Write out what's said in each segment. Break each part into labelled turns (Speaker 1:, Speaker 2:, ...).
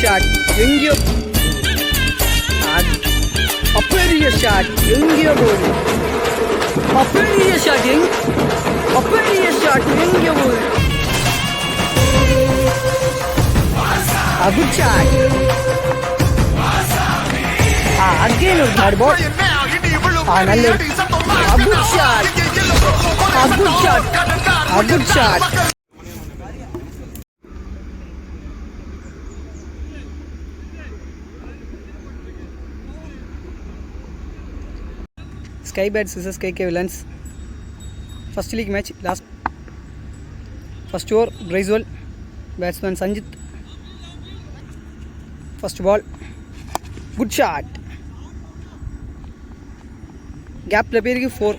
Speaker 1: Shot எங்கேயோ பெரிய shot எங்கேயோ போகுது பெரிய ஷாட் எங்கேயோ போகுது குட் ஷாட் அகெயின் ஒரு பேட் பால் நல்ல good shot good shot Sky Bats vs KK Villains. First league match, last first over, Brazil, batsman Sanjit. First ball, good shot. Gap la perigi 4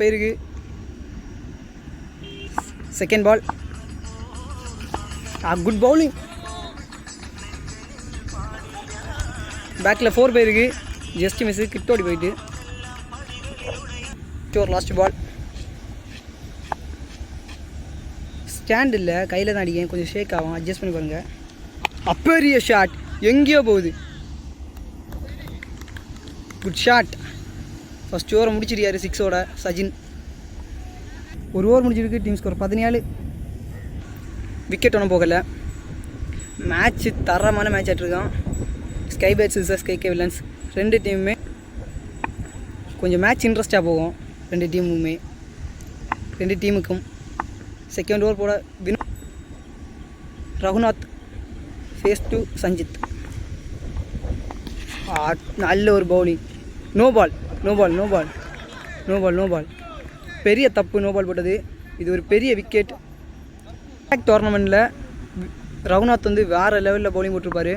Speaker 1: perigi. Second ball, good bowling. பேக்கில் 4 பேருக்கு just miss கிட்டோடி போயிட்டு ஒரு last ball stand இல்லை கையில் தான் அடிக்கேன் கொஞ்சம் ஷேக் ஆகும் adjust பண்ணி பாருங்கள் பெரிய ஷாட் எங்கேயோ போகுது குட் ஷாட் ஃபஸ்ட் ஓவரை முடிச்சிருக்காரு 6ஓட சஜின் ஒரு ஓவர் முடிச்சிருக்கு டீம் ஸ்கோர் 14 விக்கெட் ஒன்றும் போகலை மேட்ச்சு தரமான மேட்ச் ஆகிட்ருக்கான் sky bats vs KK villains ரெண்டு டீமுமே கொஞ்சம் மேட்ச் இன்ட்ரெஸ்ட்டாக போகும் ரெண்டு டீமுக்கும் செகண்ட் ஓவர் போட ரகுநாத் ஃபேஸ் டு சஞ்சித் நல்ல ஒரு பவுலிங் நோ பால் பெரிய தப்பு நோ பால் போட்டது இது ஒரு பெரிய விக்கெட் டோர்னமெண்ட்டில் ரகுநாத் வந்து வேறு லெவலில் பவுலிங் போட்டிருப்பார்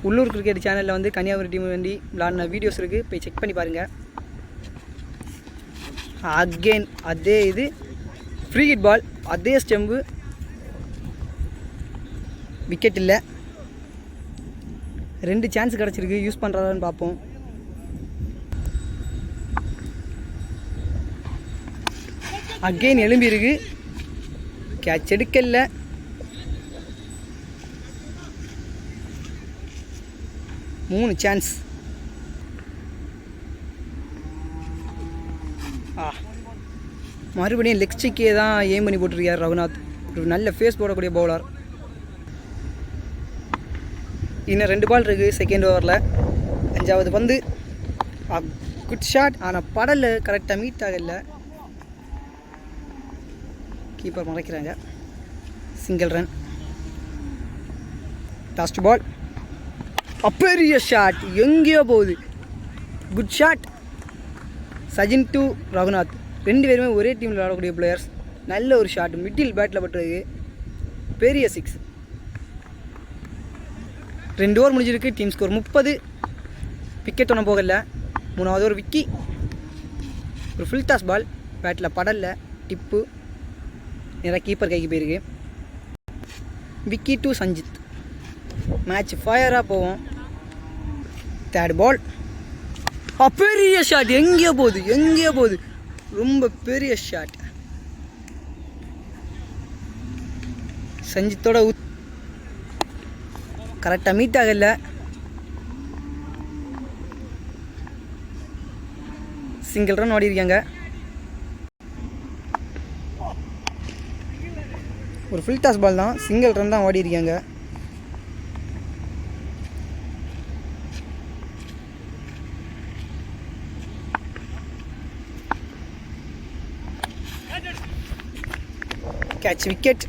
Speaker 1: உள்ளூர் கிரிக்கெட் சேனலில் வந்து கன்னியாகுமரி டீம் வேண்டி விளாட்ன வீடியோஸ் இருக்குது போய் செக் பண்ணி பாருங்கள் அகெயின் அதே இது ஃப்ரீ ஹிட் பால் அதே ஸ்டெம்பு விக்கெட் இல்லை 2 சான்ஸ் கிடச்சிருக்கு யூஸ் பண்ணுறாதான்னு பார்ப்போம் அகெயின் எலும்பி இருக்கு கேட்ச் எடுக்கல மூணு சான்ஸ் மறுபடியும் லெக் ஸ்டிக்கே தான் ஏம் பண்ணி போட்டிருக்கார் ரகுநாத் ஒரு நல்ல ஃபேஸ் போடக்கூடிய பவுலர் இன்னும் 2 பால் இருக்குது செகண்ட் ஓவரில் 5வது பந்து குட் ஷாட் ஆனால் படலை கரெக்டாக மீட் ஆகலை கீப்பர் மறைக்கிறாங்க சிங்கிள் ரன் லாஸ்ட் பால் பெரிய ஷாட் எங்கேயோ போகுது good shot Sajin to Raghunath 2 பேருமே ஒரே டீமில் விளாடக்கூடிய பிளேயர்ஸ் நல்ல ஒரு ஷாட் மிடில் பேட்டில் பட்டுருக்கு பெரிய 6 2 ஓவர் முடிஞ்சிருக்கு டீம் ஸ்கோர் 30 விக்கெட் ஒன்றும் போகல 3வது ஓவர் விக்கி ஒரு ஃபுல் டாஸ் பால் பேட்டில் படலை டிப்பு நேராக கீப்பர் கைக்கு போயிருக்கு விக்கி டு சஞ்சித் மேட்ச் ஃபயராக போவோம் தேர்ட் பால் பெரிய ஷாட் எங்கேயோ போகுது ரொம்ப பெரிய ஷாட் சஞ்சித்தோட கரெக்டாக மீட் ஆகல சிங்கிள் ரன் ஓடி இருக்காங்க ஒரு ஃபுல் டாஸ் பால் தான் சிங்கிள் ரன் தான் ஓடி இருக்காங்க கேட்ச் விக்கெட்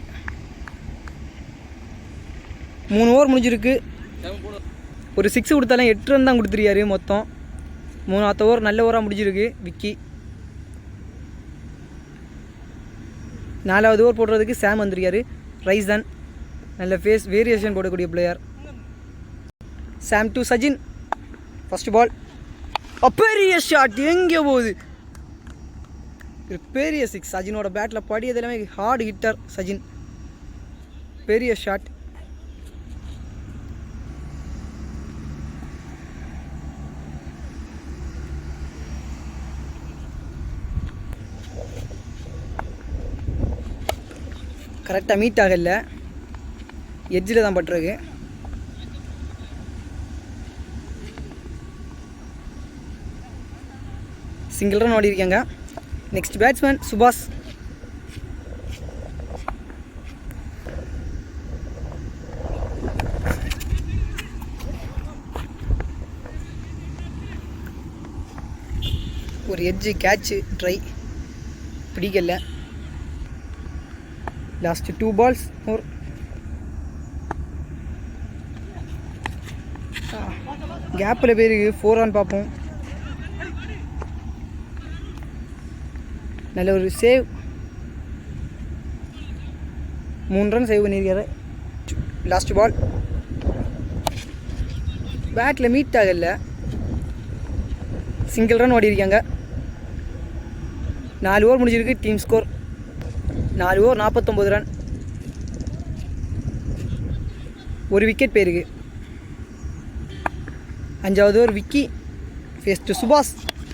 Speaker 1: 3 ஓவர் முடிஞ்சிருக்கு ஒரு 6 கொடுத்தாலும் 8 ரன் தான் கொடுத்துருக்காரு மொத்தம் 3வது ஓவர் நல்ல ஓவராக முடிஞ்சிருக்கு விக்கி 4வது ஓவர் போடுறதுக்கு சாம் வந்திருக்காரு ரைசன் நல்ல ஃபேஸ் வேரியேஷன் போடக்கூடிய player Sam to Sajin first ball பெரிய ஷாட் எங்கே போகுது பெரிய 6 சஜினோட பேட்டில் படியது எல்லாமே ஹார்டு ஹிட்டர் சஜின் பெரிய ஷாட் கரெக்டாக மீட் ஆகலை எட்ஜில் தான் பட்டிருக்கு. சிங்கிள் ரன் ஓடிருக்காங்க. Next batsman Subash. ஒரு எட்ஜு கேட்சு ட்ரை பிடிக்கல. Last 2 balls more. கேப்பில் பேருக்கு 4 run பார்ப்போம். நல்ல ஒரு சேவ். 3 run சேவ் பண்ணியிருக்காரு. லாஸ்ட் பால் பேட்டில் மீட் ஆகல. சிங்கிள் ரன் ஓடிருக்காங்க. 4 ஓவர் முடிஞ்சிருக்கு. Team score 4 over 49 run. ஒரு விக்கெட் போயிருக்கு. 5வது over Vicky. Face to Subash.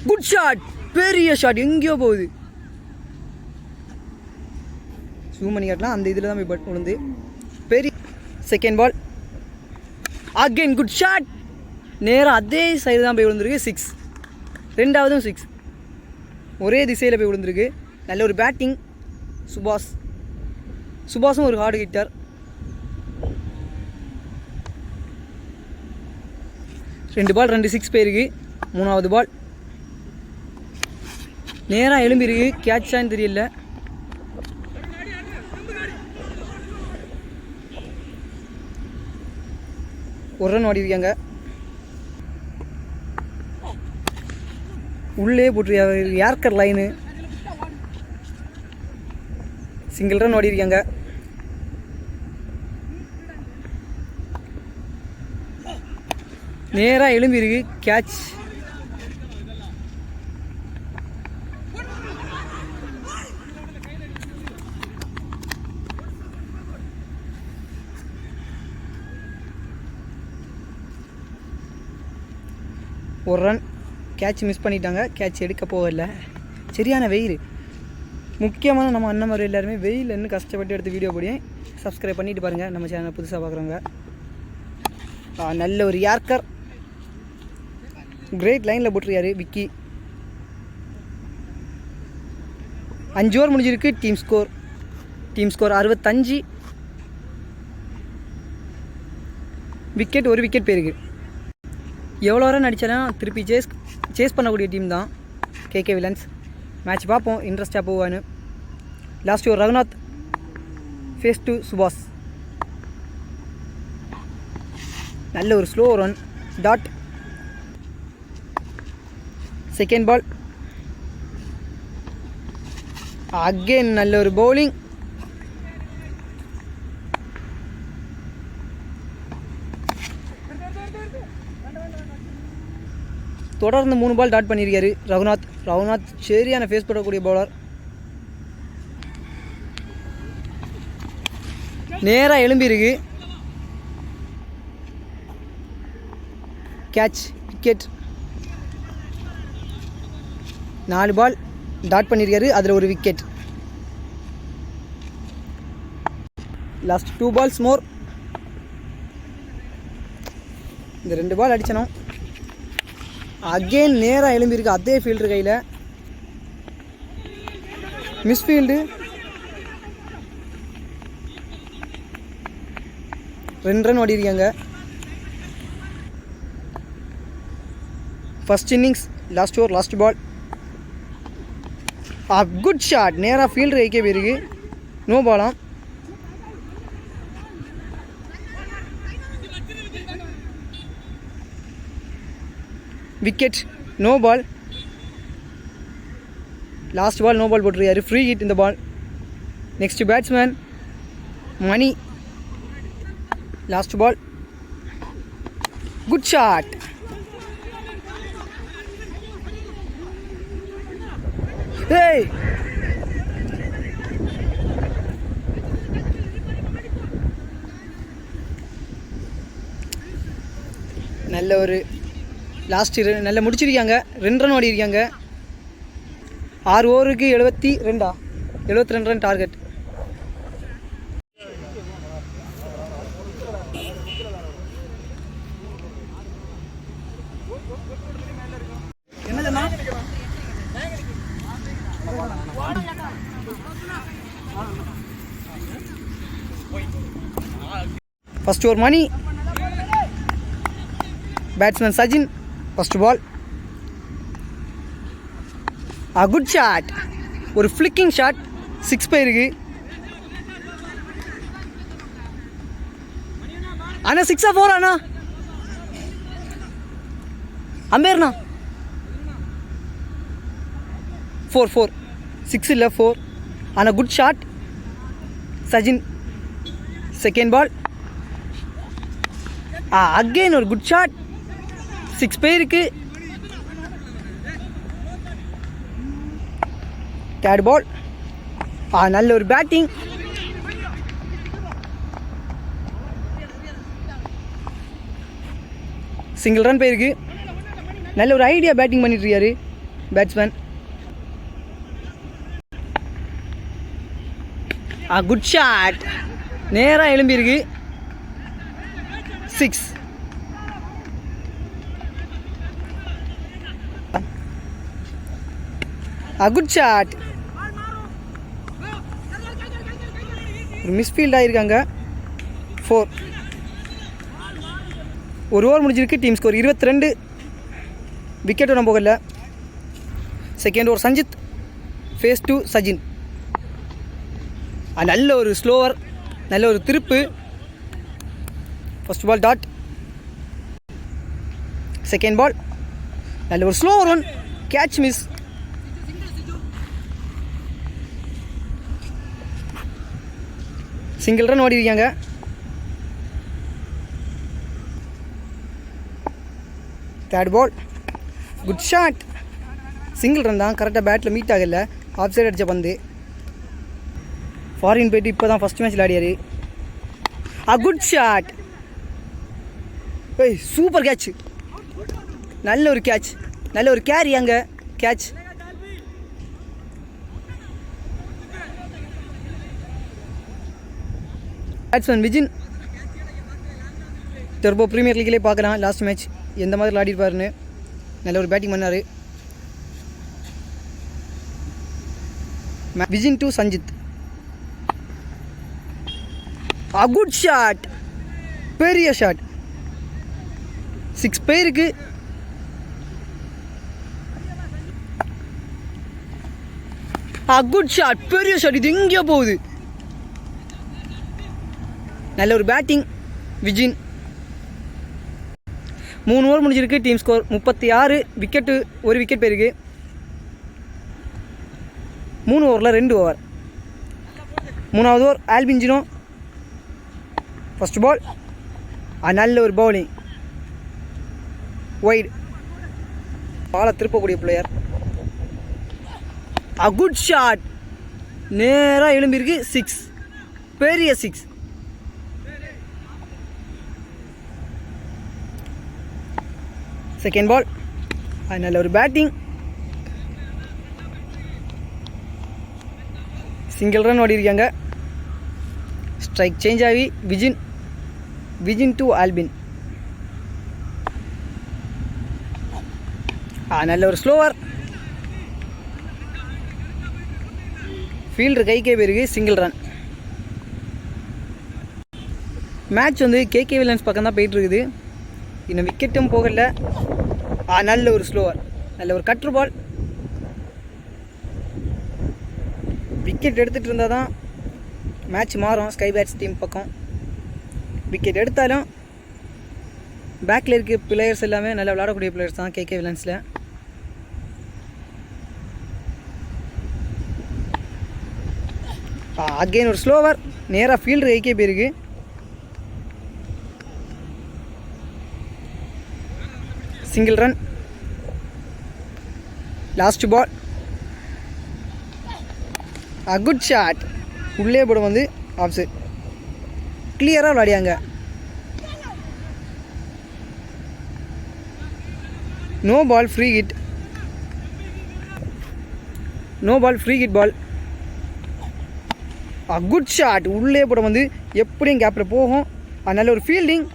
Speaker 1: Good shot, பெரிய ஷாட், எங்கேயோ போகுது. ஜூம் பண்ணி காட்டலாம். அந்த இதில் தான் போய் பட் விழுந்து பெரிய. Second ball again good shot. நேராக அதே சைடு தான் போய் விழுந்துருக்கு. 6. 2வதும் 6. ஒரே திசையில் போய் விழுந்துருக்கு. நல்ல ஒரு பேட்டிங் சுபாஷும் ஒரு ஹார்டு ஹிட்டர். 2 பால் 2 6 போயிருக்கு. 3வது பால் நேராக எழும்பிருக்கு. கேட்சான்னு தெரியல. ஒரு ரன் ஓடிருக்காங்க. உள்ளே போட்டு யார்கர் லைனு. சிங்கிள் ரன் ஓடிருக்காங்க. நேராக எழும்பிருக்கு. கேட்ச். ஒரு ரன். கேட்ச் மிஸ் பண்ணிட்டாங்க. கேட்ச் எடுக்க போகல. சரியான வெயில். முக்கியமான நம்ம அண்ணன் மாதிரி எல்லாருமே வெயில் இன்னும் கஷ்டப்பட்டு எடுத்து வீடியோ போடியும் சப்ஸ்கிரைப் பண்ணிட்டு பாருங்கள். நம்ம சேனலை புதுசாக பார்க்குறவங்க. நல்ல ஒரு யார்கர். கிரேட் லைனில் போட்டிருக்காரு விக்கி. 5 ஓவர் முடிஞ்சிருக்கு. Team score 65. விக்கெட், ஒரு விக்கெட் போயிருக்கு. எவ்வளோ ரன் அடித்தாலும் திருப்பி சேஸ் பண்ணக்கூடிய டீம் தான் கேகே வில்லன்ஸ். மேட்ச் பார்ப்போம் இன்ட்ரெஸ்டாக போவான்னு. Last over Raghunath. Face to Subash. நல்ல ஒரு slow run. Dot. Second ball again நல்ல ஒரு பவுலிங். தொடர்ந்து 3 பால் டாட் பண்ணியிருக்காரு ரகுநாத். சரியான ஃபேஸ் போடக்கூடிய பவுலர். நேராக எழும்பியிருக்கு. Catch, wicket. 4 பால் டாட் பண்ணியிருக்காரு. அதில் ஒரு விக்கெட். லாஸ்ட் 2 balls மோர். இந்த 2 பால் அடிச்சணும். அகெயின் நேராக எழும்பியிருக்கு. அதே ஃபீல்டர் கையில். மிஸ்ஃபீல்டு. 2 ரன் ஓடிருக்காங்க. First innings. Last over last ball. Good shot. நேராக ஃபீல்டர் கைக்கே போயிருக்கு. நோ பாலாம். Wicket. No ball. Last ball no ball போட்டிருக்காரு. ஃப்ரீ ஹிட் இந்த ball. Next batsman Mani. Last ball. Good shot. ஏய், நல்ல ஒரு லாஸ்ட் நல்லா முடிச்சிருக்காங்க. 2 ரன் ஓடிருக்காங்க. 6 ஓவருக்கு 72 run target. First over Mani. Batsman Sajin. First ball. Good shot. ஒரு ஃப்ளிக்கிங் ஷாட். 6 போயிருக்கு. அண்ணா 6 4 அண்ணா. அம்பேர்ண்ணா 4 6 இல்லை 4. அண்ணா good shot. Sajin. Second ball. Again ஒரு குட் ஷாட். 6 போயிருக்கு. Third ball. நல்ல ஒரு பேட்டிங். சிங்கிள் ரன் போயிருக்கு. நல்ல ஒரு ஐடியா பேட்டிங் பண்ணிட்டு இருக்காரு பேட்ஸ்மேன். Good shot. நேராக எழும்பியிருக்கு. 6. Good shot. ஒரு மிஸ்ஃபீல்ட் ஆகியிருக்காங்க. 4. ஒரு ஓவர் முடிஞ்சிருக்கு. Team score 22. விக்கெட் ஒன்றும் போகல. Second over Sanjith. Face 2 Sajin. நல்ல ஒரு ஸ்லோவர். நல்ல ஒரு திருப்பு. First ball dot. Second ball. நல்ல ஒரு slower one. Catch miss. Single run ஓடி இருக்காங்க. Third ball. Good shot. Single run தான். கரெக்டாக பேட்டில் மீட் ஆகலை. ஆஃப் சைடு அடித்த பந்து. ஃபாரின் போய்ட்டு இப்போ தான் ஃபஸ்ட் மேட்ச் விளையாடியாரு. Good shot. Super catch. நல்ல ஒரு கேட்ச். நல்ல ஒரு கேரி அங்கே catch. Batsman Vijin. Turbo premier லீக்லேயே பார்க்கலாம் லாஸ்ட் மேட்ச் எந்த மாதிரி விளையாடிருப்பாருன்னு. நல்ல ஒரு பேட்டிங் பண்ணார். Vijin to Sanjith. Good shot. பெரிய ஷாட். 6 போயிருக்கு. Good shot. பெரிய ஷாட். இது எங்கேயோ போகுது. நல்ல ஒரு பேட்டிங் விஜின். 3 ஓவர் முடிஞ்சிருக்கு. Team score 36. விக்கெட்டு ஒரு விக்கெட் போயிருக்கு. 3 ஓவரில் 2 ஓவர். 3வது ஓவர் ஆல்பின்ஜினோ. First ball. நல்ல ஒரு பவுலிங். வைடு. பாலை திருப்பக்கூடிய பிளேயர். Good shot. நேராக எழும்பியிருக்கு. 6. பெரிய 6. Second ball. நல்ல ஒரு பேட்டிங். சிங்கிள் ரன் ஓடி இருக்காங்க. ஸ்ட்ரைக் சேஞ்ச் ஆகி விஜின் டு ஆல்பின். நல்ல ஒரு ஸ்லோவர். ஃபீல்டர் கைக்கே போயிருக்கு. Single run. மேட்ச் வந்து கேகே வில்லன்ஸ் பக்கம் தான் போயிட்டு இருக்குது. இன்னும் விக்கெட்டும் போகல. நல்ல ஒரு ஸ்லோவர். நல்ல ஒரு கட்ரு பால். விக்கெட் எடுத்துகிட்டு இருந்தால் தான் மேட்ச் மாறும் ஸ்கை பேட்ஸ் டீம் பக்கம். விக்கெட் எடுத்தாலும் பேக்கில் இருக்க பிளேயர்ஸ் எல்லாமே நல்லா விளையாடக்கூடிய பிளேயர்ஸ் தான் கேகே வில்லன்ஸில். அகெயின் ஒரு ஸ்லோவர். நேராக ஃபீல்டர் கைக்கே போயிருக்கு. Single run. Last ball. Good shot. உள்ளே போட வந்து ஆஃப் சைட். கிளியராக விளையாடியாங்க. No ball free hit. No ball free hit ball. Good shot. உள்ளே போட வந்து எப்படியும் கேப்பில் போகும். நல்ல ஒரு ஃபீல்டிங்.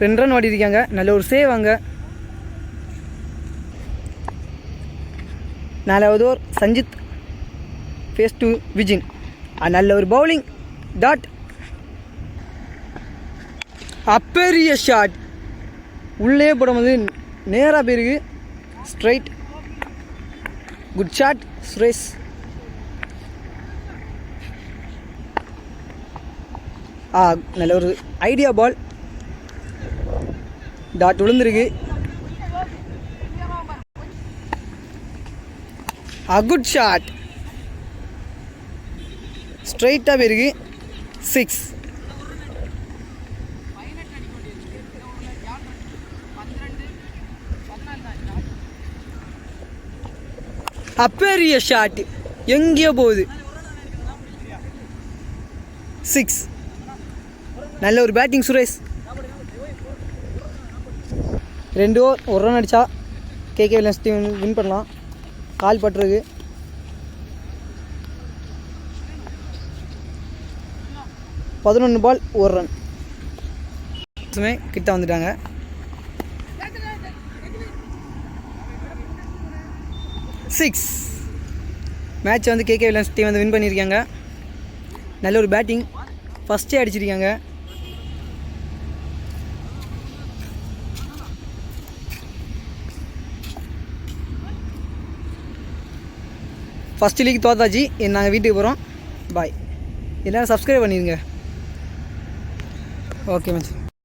Speaker 1: ரெண்டு ரன் ஓடி இருக்காங்க. நல்ல ஒரு சேவ் அங்கே. 4வது over Sanjith face to Vijin. நல்ல ஒரு பவுலிங் டாட். அப்பெரிய ஷாட் உள்ளே போடும்போது நேராக போயிருக்கு ஸ்ட்ரைட். Good shot Suresh. நல்ல ஒரு ஐடியா பால் டாட் விழுந்துருக்கு. குட் ஷாட் ஸ்ட்ரைட்டாக போயிருக்கு 6. அப்பெரிய ஷாட் எங்கேயோ போகுது 6. நல்ல ஒரு பேட்டிங் சுரேஷ். 2 ஓவர் 1 ரன் அடித்தா கேகே வில்லியம்ஸ் டீம் வின் பண்ணலாம். கால் பட்டுருக்கு. பதினொன்று பால் 1 ரன். கிட்ட வந்துட்டாங்க. 6. மேட்ச் வந்து கேகே வில்லியம்ஸ் டீம் வந்து வின் பண்ணியிருக்காங்க. நல்ல ஒரு பேட்டிங் ஃபஸ்ட்டே அடிச்சிருக்காங்க. ஃபஸ்ட் லீக் தோத்தாச்சு. நாங்கள் வீட்டுக்கு போகிறோம். பாய். எல்லோரும் சப்ஸ்கிரைப் பண்ணிடுங்க. Okay match.